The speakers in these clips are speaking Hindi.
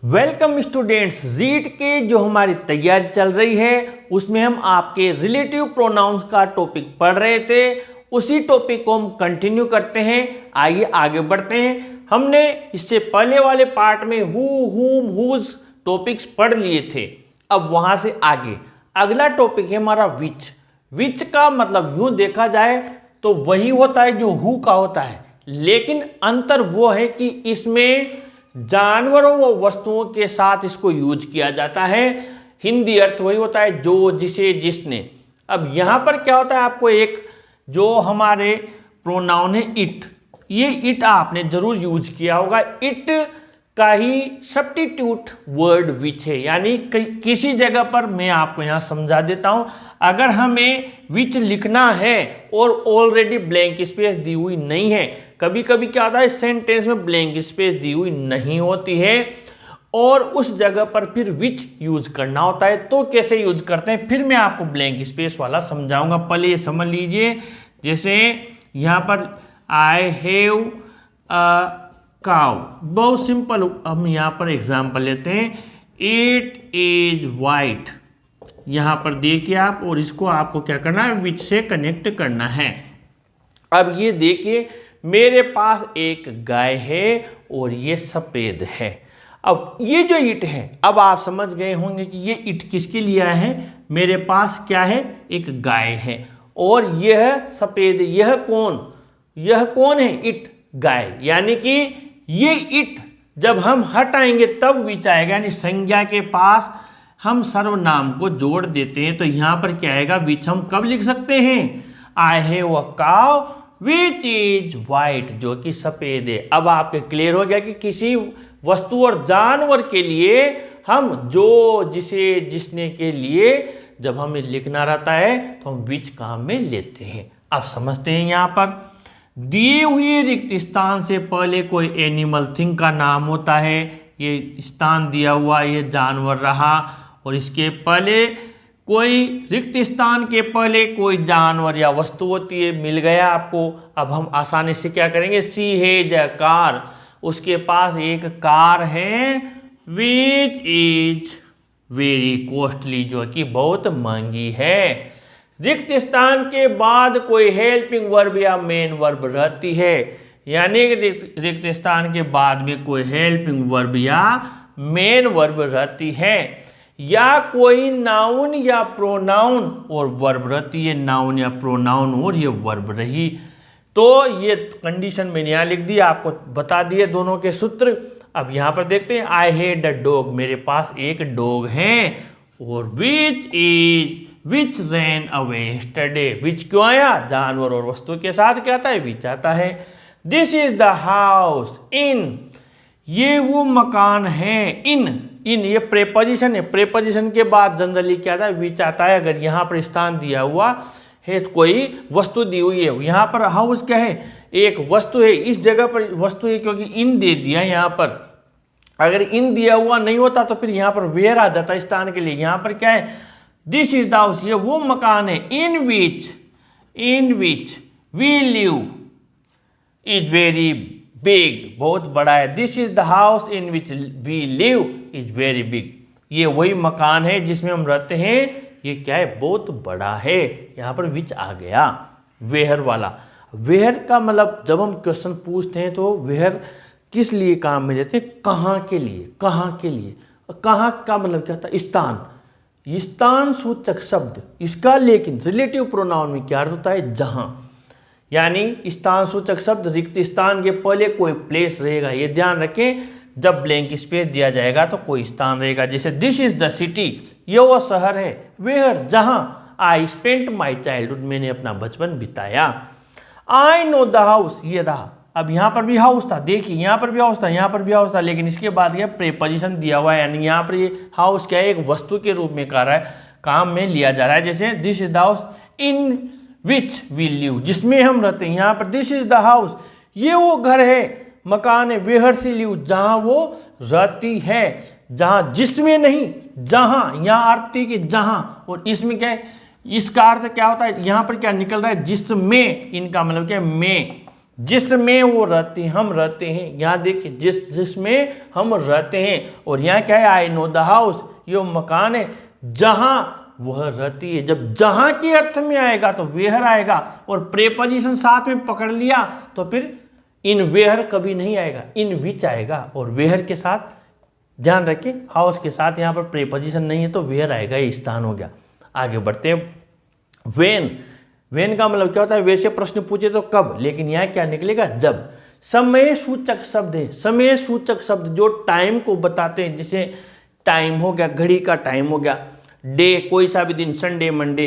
वेलकम स्टूडेंट्स, रीट के जो हमारी तैयारी चल रही है उसमें हम आपके रिलेटिव प्रोनाउंस का टॉपिक पढ़ रहे थे। उसी टॉपिक को हम कंटिन्यू करते हैं। आइए आगे बढ़ते हैं। हमने इससे पहले वाले पार्ट में हु, हुम, हुज टॉपिक्स पढ़ लिए थे। अब वहां से आगे अगला टॉपिक है हमारा विच। विच का मतलब यूं देखा जाए तो वही होता है जो हु का होता है, लेकिन अंतर वो है कि इसमें जानवरों व वस्तुओं के साथ इसको यूज किया जाता है। हिंदी अर्थ वही होता है जो, जिसे, जिसने। अब यहां पर क्या होता है, आपको एक जो हमारे प्रोनाउन है इट, ये इट आपने जरूर यूज किया होगा। इट का ही सब्स्टिट्यूट वर्ड विच है, यानी किसी जगह पर मैं आपको यहां समझा देता हूं। अगर हमें विच लिखना है और ऑलरेडी ब्लैंक स्पेस दी हुई नहीं है, कभी कभी क्या होता है सेंटेंस में ब्लैंक स्पेस दी हुई नहीं होती है और उस जगह पर फिर विच यूज करना होता है, तो कैसे यूज करते हैं फिर मैं आपको ब्लैंक स्पेस वाला समझाऊंगा। पहले ये समझ लीजिए, जैसे यहां पर आई हैव अ काउ, बहुत सिंपल। हम यहाँ पर एग्जाम्पल लेते हैं, इट इज वाइट। यहाँ पर देखिए आप, और इसको आपको क्या करना है, विच से कनेक्ट करना है। अब ये देखिए, मेरे पास एक गाय है और ये सफेद है। अब ये जो इट है, अब आप समझ गए होंगे कि ये इट किसके लिए आया है। मेरे पास क्या है, एक गाय है और यह सफेद। यह कौन है, इट, गाय। यानी कि ये इट जब हम हटाएंगे तब विच आएगा, यानी संज्ञा के पास हम सर्वनाम को जोड़ देते हैं तो यहां पर क्या आएगा, विच हम कब लिख सकते हैं, I have a cow which is white, जो कि सफेद है। अब आपके क्लियर हो गया कि किसी वस्तु और जानवर के लिए हम जो, जिसे, जिसने के लिए जब हमें लिखना रहता है तो हम विच काम में लेते हैं। अब समझते हैं, यहां पर दिए हुए रिक्त स्थान से पहले कोई एनिमल थिंग का नाम होता है। ये स्थान दिया हुआ, ये जानवर रहा, और इसके पहले कोई रिक्त स्थान के पहले कोई जानवर या वस्तु होती है, मिल गया आपको। अब हम आसानी से क्या करेंगे, सी हैज अ कार, उसके पास एक कार है, विच इज वेरी कॉस्टली, जो कि बहुत महंगी है। रिक्त स्थान के बाद कोई हेल्पिंग वर्ब या मेन वर्ब रहती है, यानी रिक्त स्थान के बाद में कोई हेल्पिंग वर्ब या मेन वर्ब रहती है, या कोई नाउन या प्रोनाउन और वर्ब रहती है, नाउन या प्रोनाउन और ये वर्ब रही। तो ये कंडीशन मैंने यहाँ लिख दी, आपको बता दिए दोनों के सूत्र। अब यहाँ पर देखते हैं, आई हैड अ डॉग, मेरे पास एक डॉग है, और विच रैन अवे यस्टरडे, विच क्यों आया, जानवर और वस्तु के साथ क्या आता है, विच आता है। दिस इज द हाउस इन, ये वो मकान है। इन ये प्रेपोजिशन है, प्रेपोजिशन के बाद जनरली क्या आता है, विच आता है। अगर यहाँ पर स्थान दिया हुआ है, कोई वस्तु दी हुई है, यहाँ पर हाउस क्या है, एक वस्तु है, इस जगह पर वस्तु है क्योंकि इन दे दिया यहाँ पर। अगर इन दिया हुआ नहीं होता तो फिर यहाँ पर वेयर आ जाता है स्थान के लिए। यहाँ पर क्या है, दिस इज द हाउस, ये वो मकान है, in which we live is very big, बहुत बड़ा है। This is the house in which we live is very big, ये वही मकान है जिसमें हम रहते हैं, ये क्या है, बहुत बड़ा है। यहाँ पर विच आ गया, वेयर वाला। वेयर का मतलब जब हम क्वेश्चन पूछते हैं तो वेयर किस लिए काम में लेते हैं, कहाँ के लिए, कहाँ के लिए। कहाँ का मतलब क्या होता है, स्थान, स्थान सूचक शब्द इसका, लेकिन रिलेटिव प्रोनाउन में क्या अर्थ होता है, जहां। यानी स्थान सूचक शब्द रिक्त स्थान के पहले कोई प्लेस रहेगा, ये ध्यान रखें। जब ब्लैंक स्पेस दिया जाएगा तो कोई स्थान रहेगा, जैसे दिस इज द सिटी, ये वो शहर है, वेयर, जहां, आई स्पेंट माई चाइल्डहुड, मैंने अपना बचपन बिताया। आई नो द हाउस, ये रहा। अब यहाँ पर भी हाउस था, देखिए यहाँ पर भी हाउस था, यहाँ पर भी हाउस था, लेकिन इसके बाद क्या प्रेपोजिशन दिया हुआ है, यानी यहाँ पर ये हाउस क्या है, एक वस्तु के रूप में काम में लिया जा रहा है। जैसे this is the house in which we live, जिसमें हम रहते हैं। यहाँ पर दिस इज द हाउस, ये वो घर है, मकान है, वेयर सी लिव, जहाँ वो रहती है, जहाँ, जिसमें नहीं, जहाँ। यहाँ अर्थ थी कि जहाँ, और इसमें क्या है, इसका अर्थ क्या होता है, यहाँ पर क्या निकल रहा है, जिसमें, इनका मतलब क्या है, में, जिसमें वो रहते हैं, हम रहते हैं। यहाँ देखिए जिसमें हम रहते हैं, और यहाँ क्या है, आई नो द हाउस, ये वो मकान है जहाँ वह रहती है। जब जहाँ के अर्थ में आएगा तो वेयर आएगा, और प्रेपोजिशन साथ में पकड़ लिया तो फिर इन वेयर कभी नहीं आएगा, इन विच आएगा। और वेयर के साथ ध्यान रखें, हाउस के साथ यहाँ पर प्रेपोजिशन नहीं है तो वेयर आएगा, ये स्थान हो गया। आगे बढ़ते हैं। वेन, वेन का मतलब क्या होता है, वैसे प्रश्न पूछे तो कब, लेकिन यहाँ क्या निकलेगा, जब। समय सूचक शब्द है, समय सूचक शब्द जो टाइम को बताते हैं, जैसे टाइम हो गया, घड़ी का टाइम हो गया, डे कोई सा भी दिन, संडे मंडे,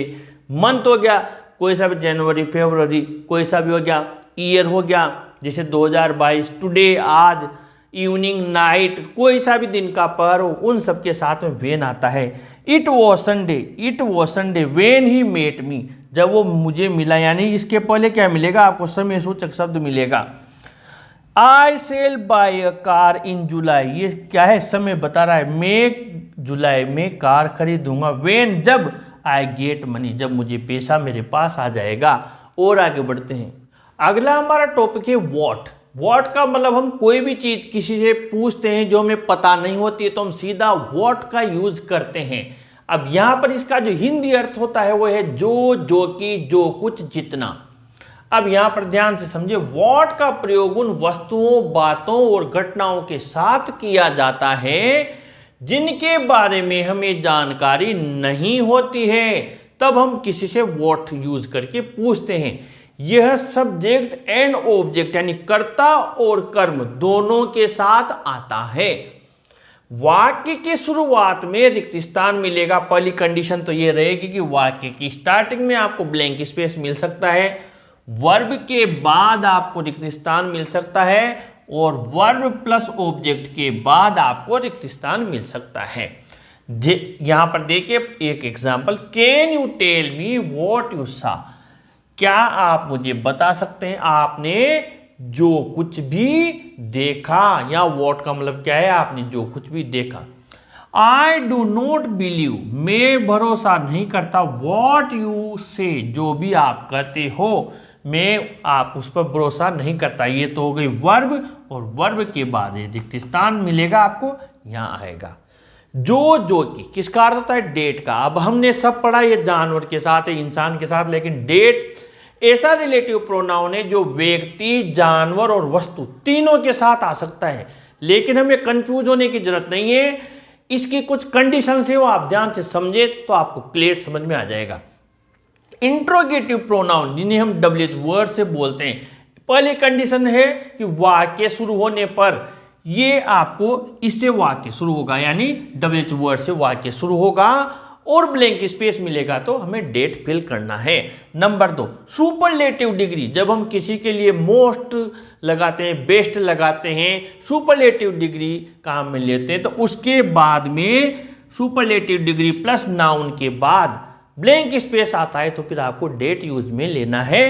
मंथ हो गया कोई सा भी, जनवरी फरवरी, कोई सा भी हो गया, ईयर हो गया जैसे 2022, टुडे आज, इवनिंग नाइट, कोई सा भी दिन का पर हो, उन सब के साथ में वेन आता है। It was Sunday, it was Sunday when he met me, जब वो मुझे मिला, यानी इसके पहले क्या मिलेगा आपको, समय सूचक शब्द मिलेगा। I sell buy a car in July, ये क्या है, समय बता रहा है, मैं जुलाई में कार खरीदूंगा। वेन, जब, आई गेट मनी, जब मुझे पैसा मेरे पास आ जाएगा। और आगे बढ़ते हैं। अगला हमारा टॉपिक है व्हाट। व्हाट का मतलब हम कोई भी चीज किसी से पूछते हैं जो हमें पता नहीं होती है तो हम सीधा व्हाट का यूज करते हैं। अब यहां पर इसका जो हिंदी अर्थ होता है वो है जो, जो कि, जो कुछ, जितना। अब यहां पर ध्यान से समझिए, व्हाट का प्रयोग उन वस्तुओं, बातों और घटनाओं के साथ किया जाता है जिनके बारे में हमें जानकारी नहीं होती है, तब हम किसी से व्हाट यूज करके पूछते हैं। यह सब्जेक्ट एंड ऑब्जेक्ट यानी कर्ता और कर्म दोनों के साथ आता है। वाक्य की शुरुआत में रिक्त स्थान मिलेगा। पहली कंडीशन तो ये रहेगी कि वाक्य की स्टार्टिंग में आपको ब्लैंक स्पेस मिल सकता है, वर्ब के बाद आपको रिक्त स्थान मिल सकता है, और वर्ब प्लस ऑब्जेक्ट के बाद आपको रिक्त स्थान मिल सकता है। यहां पर देखिए एक example, can you tell me what you saw, क्या आप मुझे बता सकते हैं आपने जो कुछ भी देखा, या व्हाट का मतलब क्या है, आपने जो कुछ भी देखा। आई डू नॉट बिलीव, मैं भरोसा नहीं करता, व्हाट यू से, जो भी आप कहते हो मैं आप उस पर भरोसा नहीं करता। ये तो हो गई वर्ब, और वर्ब के बाद रिक्त स्थान मिलेगा आपको, यहाँ आएगा। जो कि किसका अर्थ होता है, डेट का। अब हमने सब पढ़ा, ये जानवर के साथ है, इंसान के साथ, लेकिन डेट ऐसा रिलेटिव प्रोनाउन है जो व्यक्ति, जानवर और वस्तु तीनों के साथ आ सकता है। लेकिन हमें कंफ्यूज होने की जरूरत नहीं है, इसकी कुछ कंडीशन है वो आप ध्यान से समझे तो आपको क्लियर समझ में आ जाएगा। इंट्रोगेटिव प्रोनाउन जिन्हें हम WH वर्ड से बोलते हैं, पहली कंडीशन है कि वाक्य शुरू होने पर ये आपको इससे वाक्य शुरू होगा, यानी WH वर्ड से वाक्य शुरू होगा, और ब्लैंक स्पेस मिलेगा तो हमें डेट फिल करना है। नंबर 2, सुपरलेटिव डिग्री, जब हम किसी के लिए मोस्ट लगाते हैं, बेस्ट लगाते हैं, सुपरलेटिव डिग्री काम में लेते हैं, तो उसके बाद में सुपरलेटिव डिग्री प्लस नाउन के बाद ब्लैंक स्पेस आता है तो फिर आपको डेट यूज में लेना है।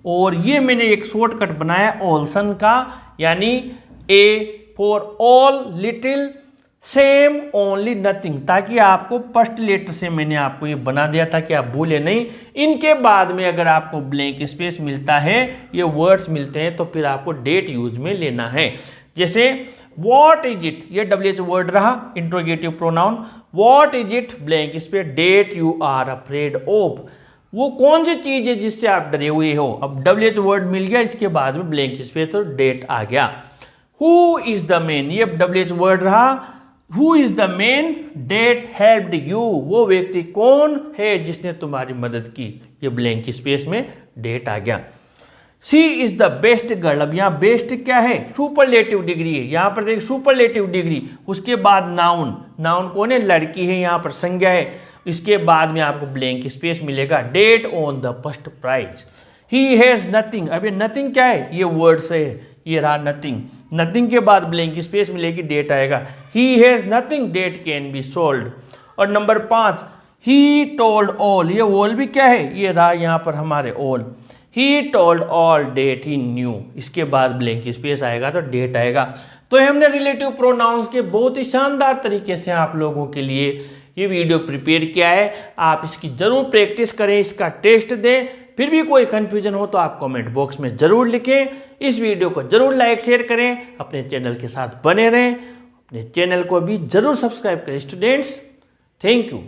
और ये मैंने एक शॉर्टकट बनाया ऑल्सन का, यानी A for all, little, same, only, nothing, ताकि आपको फर्स्ट लेटर से मैंने आपको ये बना दिया था कि आप भूले नहीं। इनके बाद में अगर आपको ब्लैंक स्पेस मिलता है, ये वर्ड्स मिलते हैं, तो फिर आपको डेट यूज में लेना है। जैसे व्हाट इज इट, ये WH वर्ड रहा, interrogative pronoun. What is it blank space that you are afraid of, वो कौन सी चीज है जिससे आप डरे हुए हो। अब WH वर्ड मिल गया, इसके बाद में ब्लैंक स्पेस तो डेट आ गया। हु इज द मैन, ये WH वर्ड रहा। Who is the man that helped you, वो व्यक्ति कौन है जिसने तुम्हारी मदद की, ये ब्लैंक स्पेस में डेट आ गया। She is the best girl, अब यहाँ बेस्ट क्या है, सुपरलेटिव डिग्री है, यहाँ पर देख सुपरलेटिव डिग्री, उसके बाद नाउन, नाउन कौन है, लड़की है, यहाँ पर संज्ञा है, इसके बाद में आपको ब्लैंक स्पेस मिलेगा। That on the first prize. He has nothing, अब ये नथिंग क्या है, ये वर्ड से है, ये रहा नथिंग, नथिंग के बाद ब्लैंक स्पेस मिलेगी, डेट आएगा। He has nothing that can be sold. और नंबर 5, ही टोल्ड ऑल, ये ऑल भी क्या है, ये रहा यहाँ पर हमारे all. He told all that he knew, इसके बाद ब्लैंक स्पेस आएगा तो डेट आएगा। तो हमने रिलेटिव प्रोनाउंस के बहुत ही शानदार तरीके से आप लोगों के लिए ये वीडियो प्रिपेयर किया है। आप इसकी जरूर प्रैक्टिस करें, इसका टेस्ट दें, फिर भी कोई कन्फ्यूजन हो तो आप कमेंट बॉक्स में ज़रूर लिखें। इस वीडियो को ज़रूर लाइक शेयर करें, अपने चैनल के साथ बने रहें, अपने चैनल को भी ज़रूर सब्सक्राइब करें स्टूडेंट्स। Thank you.